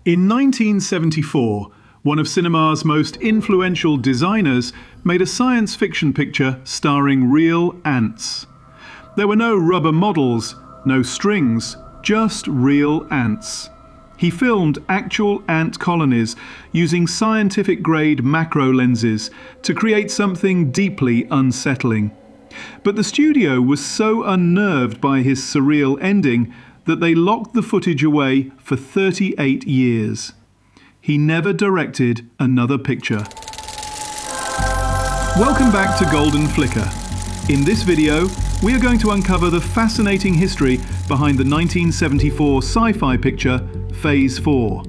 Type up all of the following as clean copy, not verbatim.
In 1974, one of cinema's most influential designers made a science fiction picture starring real ants. There were no rubber models, no strings, just real ants. He filmed actual ant colonies using scientific-grade macro lenses to create something deeply unsettling. But the studio was so unnerved by his surreal ending that they locked the footage away for 38 years. He never directed another picture. Welcome back to Golden Flicker. In this video, we are going to uncover the fascinating history behind the 1974 sci-fi picture, Phase 4.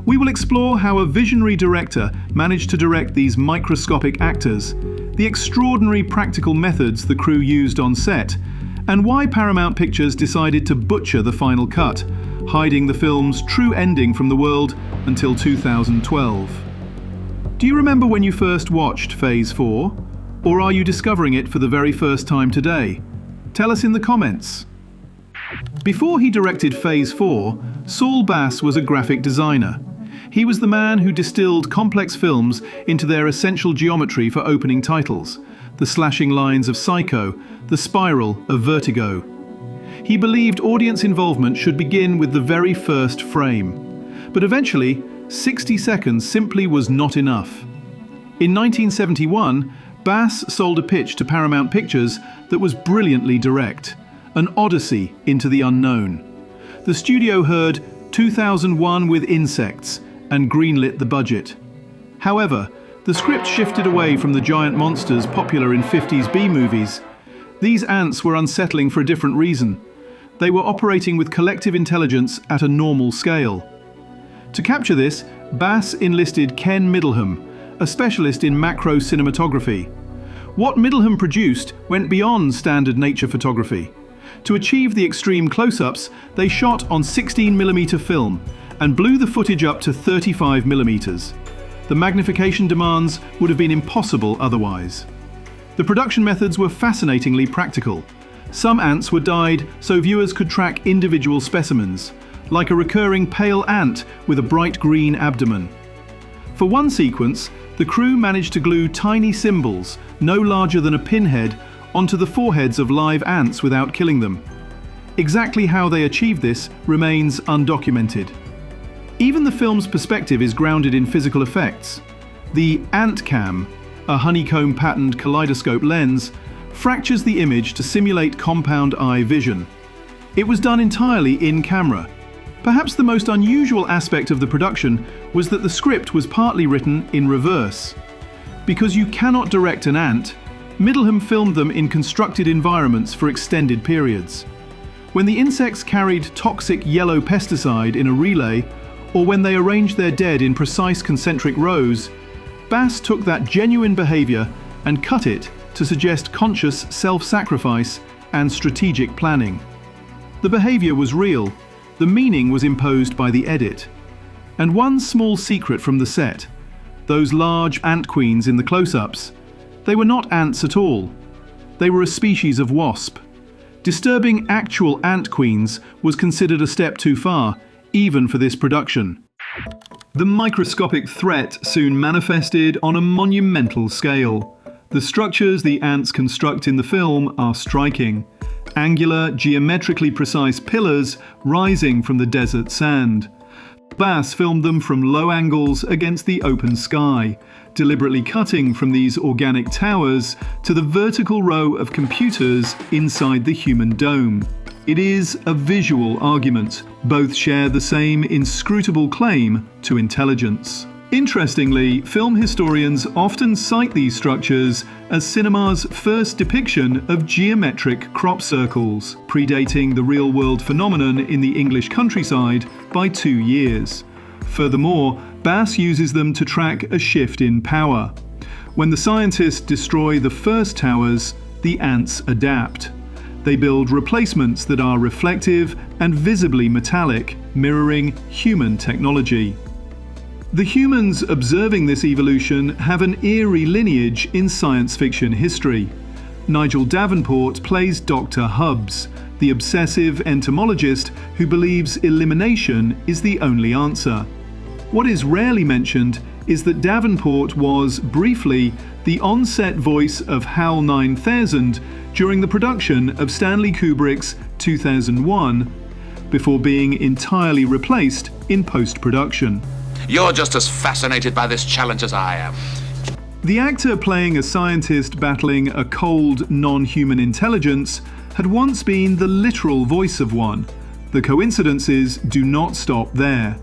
We will explore how a visionary director managed to direct these microscopic actors, the extraordinary practical methods the crew used on set, and why Paramount Pictures decided to butcher the final cut, hiding the film's true ending from the world until 2012. Do you remember when you first watched Phase 4? Or are you discovering it for the very first time today? Tell us in the comments. Before he directed Phase 4, Saul Bass was a graphic designer. He was the man who distilled complex films into their essential geometry for opening titles, the slashing lines of Psycho, the spiral of Vertigo. He believed audience involvement should begin with the very first frame. But eventually, 60 seconds simply was not enough. In 1971, Bass sold a pitch to Paramount Pictures that was brilliantly direct, an odyssey into the unknown. The studio heard 2001 with insects and greenlit the budget. However, the script shifted away from the giant monsters popular in 50s B-movies. These ants were unsettling for a different reason. They were operating with collective intelligence at a normal scale. To capture this, Bass enlisted Ken Middleham, a specialist in macro cinematography. What Middleham produced went beyond standard nature photography. To achieve the extreme close-ups, they shot on 16mm film and blew the footage up to 35mm. The magnification demands would have been impossible otherwise. The production methods were fascinatingly practical. Some ants were dyed so viewers could track individual specimens, like a recurring pale ant with a bright green abdomen. For one sequence, the crew managed to glue tiny symbols, no larger than a pinhead, onto the foreheads of live ants without killing them. Exactly how they achieved this remains undocumented. Even the film's perspective is grounded in physical effects. The ant cam, a honeycomb-patterned kaleidoscope lens, fractures the image to simulate compound eye vision. It was done entirely in camera. Perhaps the most unusual aspect of the production was that the script was partly written in reverse. Because you cannot direct an ant, Middleham filmed them in constructed environments for extended periods. When the insects carried toxic yellow pesticide in a relay, or when they arranged their dead in precise concentric rows, Bass took that genuine behavior and cut it to suggest conscious self-sacrifice and strategic planning. The behavior was real, the meaning was imposed by the edit. And one small secret from the set: those large ant queens in the close-ups, they were not ants at all. They were a species of wasp. Disturbing actual ant queens was considered a step too far, even for this production. The microscopic threat soon manifested on a monumental scale. The structures the ants construct in the film are striking. Angular, geometrically precise pillars rising from the desert sand. Bass filmed them from low angles against the open sky, deliberately cutting from these organic towers to the vertical row of computers inside the human dome. It is a visual argument. Both share the same inscrutable claim to intelligence. Interestingly, film historians often cite these structures as cinema's first depiction of geometric crop circles, predating the real-world phenomenon in the English countryside by 2 years. Furthermore, Bass uses them to track a shift in power. When the scientists destroy the first towers, the ants adapt. They build replacements that are reflective and visibly metallic, mirroring human technology. The humans observing this evolution have an eerie lineage in science fiction history. Nigel Davenport plays Dr. Hubbs, the obsessive entomologist who believes elimination is the only answer. What is rarely mentioned is that Davenport was, briefly, the on-set voice of HAL 9000 during the production of Stanley Kubrick's 2001, before being entirely replaced in post-production. You're just as fascinated by this challenge as I am. The actor playing a scientist battling a cold, non-human intelligence had once been the literal voice of one. The coincidences do not stop there.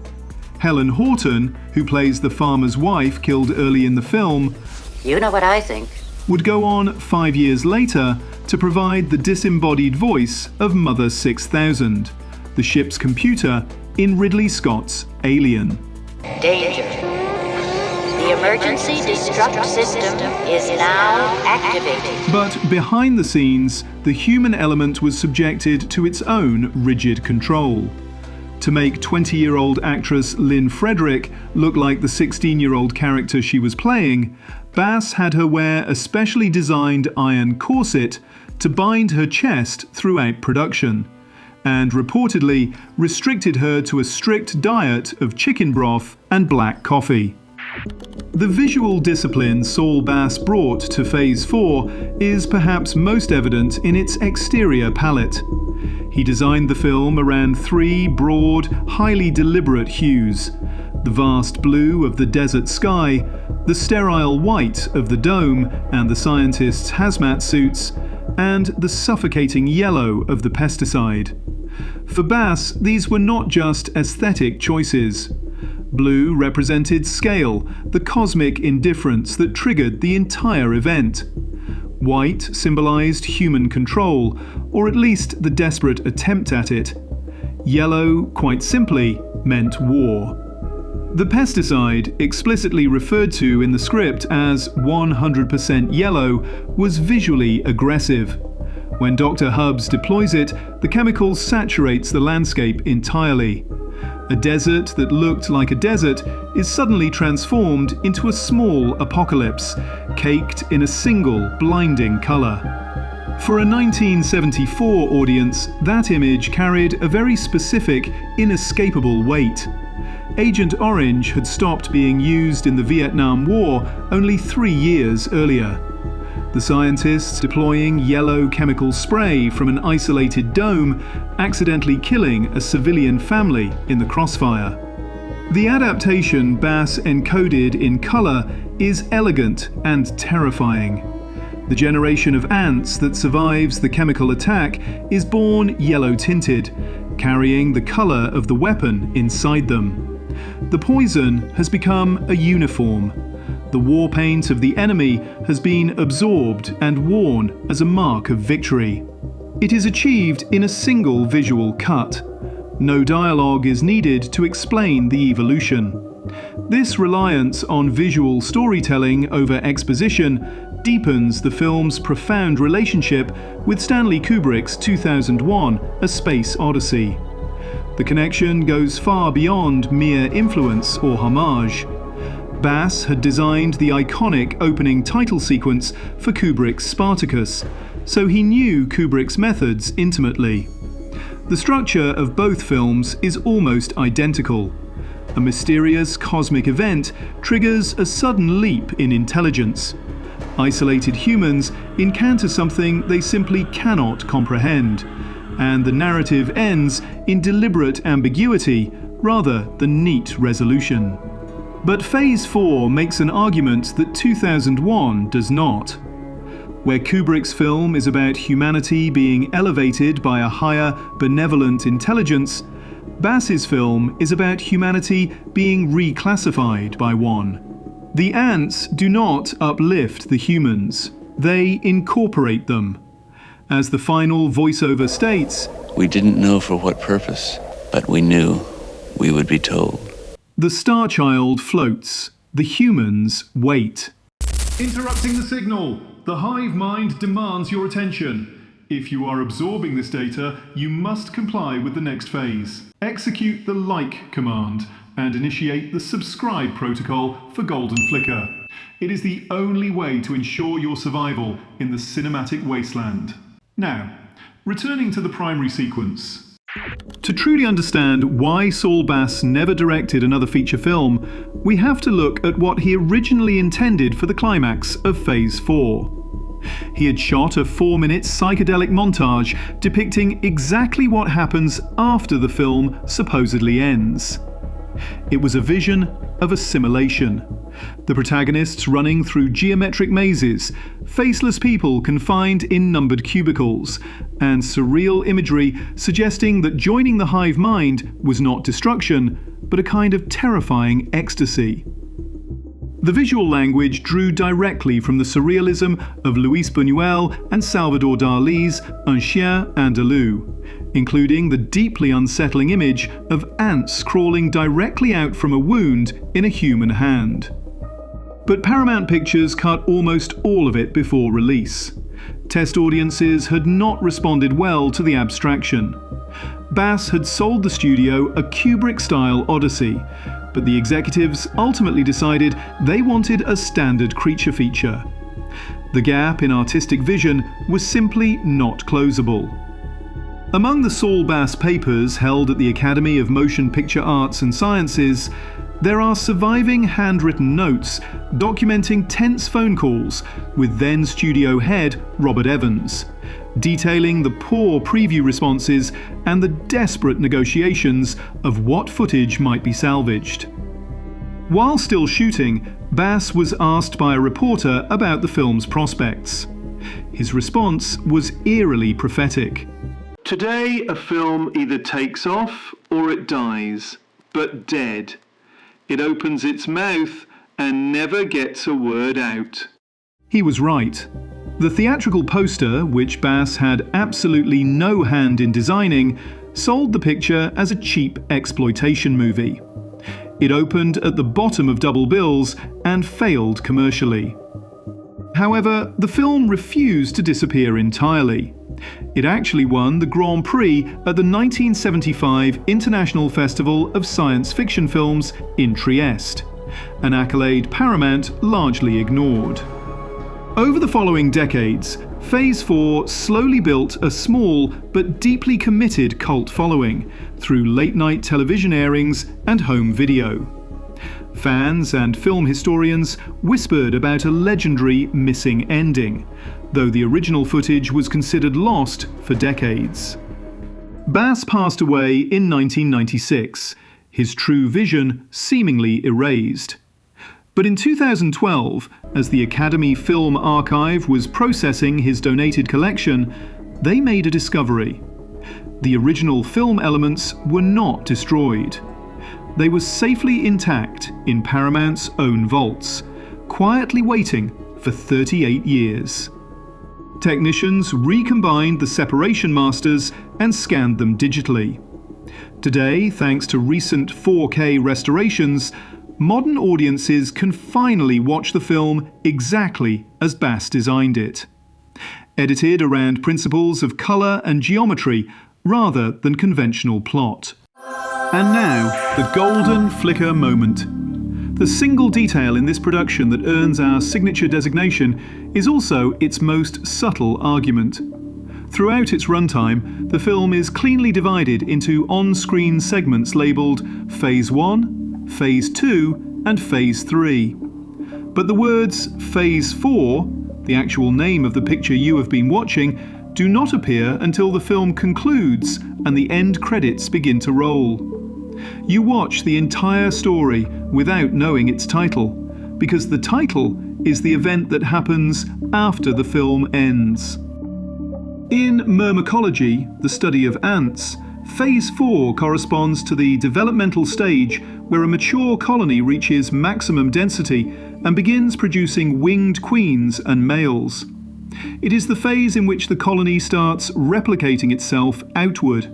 Helen Horton, who plays the farmer's wife killed early in the film, you know what I think, would go on 5 years later to provide the disembodied voice of Mother 6000, the ship's computer in Ridley Scott's Alien. Danger. The emergency destruct system is now activated. But behind the scenes, the human element was subjected to its own rigid control. To make 20-year-old actress Lynn Frederick look like the 16-year-old character she was playing, Bass had her wear a specially designed iron corset to bind her chest throughout production, and reportedly restricted her to a strict diet of chicken broth and black coffee. The visual discipline Saul Bass brought to Phase 4 is perhaps most evident in its exterior palette. He designed the film around three broad, highly deliberate hues: the vast blue of the desert sky, the sterile white of the dome and the scientists' hazmat suits, and the suffocating yellow of the pesticide. For Bass, these were not just aesthetic choices. Blue represented scale, the cosmic indifference that triggered the entire event. White symbolized human control, or at least the desperate attempt at it. Yellow, quite simply, meant war. The pesticide, explicitly referred to in the script as 100% yellow, was visually aggressive. When Dr. Hubbs deploys it, the chemical saturates the landscape entirely. A desert that looked like a desert is suddenly transformed into a small apocalypse, caked in a single blinding colour. For a 1974 audience, that image carried a very specific, inescapable weight. Agent Orange had stopped being used in the Vietnam War only 3 years earlier. The scientists deploying yellow chemical spray from an isolated dome, accidentally killing a civilian family in the crossfire. The adaptation Bass encoded in colour is elegant and terrifying. The generation of ants that survives the chemical attack is born yellow-tinted, carrying the colour of the weapon inside them. The poison has become a uniform. The war paint of the enemy has been absorbed and worn as a mark of victory. It is achieved in a single visual cut. No dialogue is needed to explain the evolution. This reliance on visual storytelling over exposition deepens the film's profound relationship with Stanley Kubrick's 2001: A Space Odyssey. The connection goes far beyond mere influence or homage. Bass had designed the iconic opening title sequence for Kubrick's Spartacus, so he knew Kubrick's methods intimately. The structure of both films is almost identical. A mysterious cosmic event triggers a sudden leap in intelligence. Isolated humans encounter something they simply cannot comprehend, and the narrative ends in deliberate ambiguity rather than neat resolution. But Phase 4 makes an argument that 2001 does not. Where Kubrick's film is about humanity being elevated by a higher, benevolent intelligence, Bass's film is about humanity being reclassified by one. The ants do not uplift the humans, they incorporate them. As the final voiceover states, "We didn't know for what purpose, but we knew we would be told." The Star Child floats, the humans wait. Interrupting the signal! The hive mind demands your attention. If you are absorbing this data, you must comply with the next phase. Execute the like command and initiate the subscribe protocol for Golden Flicker. It is the only way to ensure your survival in the cinematic wasteland. Now, returning to the primary sequence. To truly understand why Saul Bass never directed another feature film, we have to look at what he originally intended for the climax of Phase 4. He had shot a 4-minute psychedelic montage depicting exactly what happens after the film supposedly ends. It was a vision of assimilation. The protagonists running through geometric mazes, faceless people confined in numbered cubicles, and surreal imagery suggesting that joining the hive mind was not destruction, but a kind of terrifying ecstasy. The visual language drew directly from the surrealism of Luis Buñuel and Salvador Dali's Un chien andalou, including the deeply unsettling image of ants crawling directly out from a wound in a human hand. But Paramount Pictures cut almost all of it before release. Test audiences had not responded well to the abstraction. Bass had sold the studio a Kubrick-style Odyssey, but the executives ultimately decided they wanted a standard creature feature. The gap in artistic vision was simply not closable. Among the Saul Bass papers held at the Academy of Motion Picture Arts and Sciences, there are surviving handwritten notes documenting tense phone calls with then studio head Robert Evans, detailing the poor preview responses and the desperate negotiations of what footage might be salvaged. While still shooting, Bass was asked by a reporter about the film's prospects. His response was eerily prophetic. Today, a film either takes off or it dies, but dead. It opens its mouth and never gets a word out. He was right. The theatrical poster, which Bass had absolutely no hand in designing, sold the picture as a cheap exploitation movie. It opened at the bottom of double bills and failed commercially. However, the film refused to disappear entirely. It actually won the Grand Prix at the 1975 International Festival of Science Fiction Films in Trieste, an accolade Paramount largely ignored. Over the following decades, Phase 4 slowly built a small but deeply committed cult following through late-night television airings and home video. Fans and film historians whispered about a legendary missing ending, though the original footage was considered lost for decades. Bass passed away in 1996, his true vision seemingly erased. But in 2012, as the Academy Film Archive was processing his donated collection, they made a discovery. The original film elements were not destroyed. They were safely intact in Paramount's own vaults, quietly waiting for 38 years. Technicians recombined the separation masters and scanned them digitally. Today, thanks to recent 4K restorations, modern audiences can finally watch the film exactly as Bass designed it. Edited around principles of colour and geometry rather than conventional plot. And now, the golden flicker moment. The single detail in this production that earns our signature designation is also its most subtle argument. Throughout its runtime, the film is cleanly divided into on-screen segments labelled Phase 1, Phase 2 and Phase 3. But the words Phase 4, the actual name of the picture you have been watching, do not appear until the film concludes and the end credits begin to roll. You watch the entire story without knowing its title, because the title is the event that happens after the film ends. In myrmecology, the study of ants, Phase 4 corresponds to the developmental stage where a mature colony reaches maximum density and begins producing winged queens and males. It is the phase in which the colony starts replicating itself outward.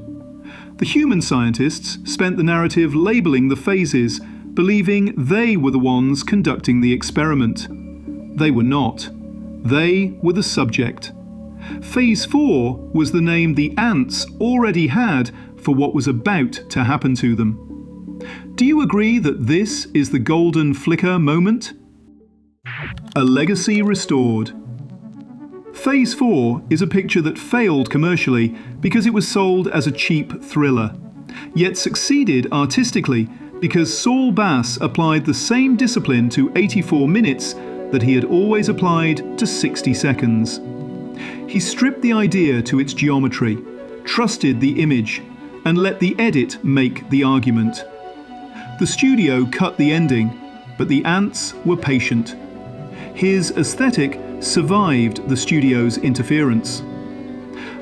The human scientists spent the narrative labelling the phases, believing they were the ones conducting the experiment. They were not. They were the subject. Phase 4 was the name the ants already had for what was about to happen to them. Do you agree that this is the golden flicker moment? A legacy restored. Phase 4 is a picture that failed commercially because it was sold as a cheap thriller. yet succeeded artistically because Saul Bass applied the same discipline to 84 minutes that he had always applied to 60 seconds. He stripped the idea to its geometry, trusted the image, and let the edit make the argument. The studio cut the ending, but the ants were patient. His aesthetic survived the studio's interference.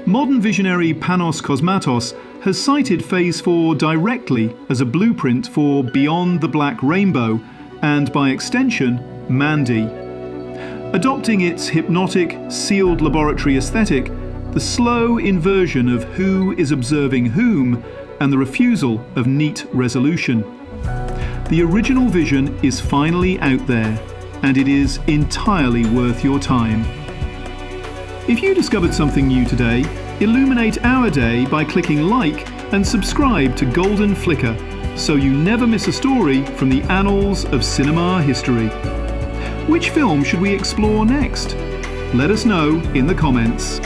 Modern visionary Panos Cosmatos has cited Phase 4 directly as a blueprint for Beyond the Black Rainbow and, by extension, Mandy. Adopting its hypnotic, sealed laboratory aesthetic, the slow inversion of who is observing whom, and the refusal of neat resolution. The original vision is finally out there, and it is entirely worth your time. If you discovered something new today, illuminate our day by clicking like and subscribe to Golden Flicker, so you never miss a story from the annals of cinema history. Which film should we explore next? Let us know in the comments.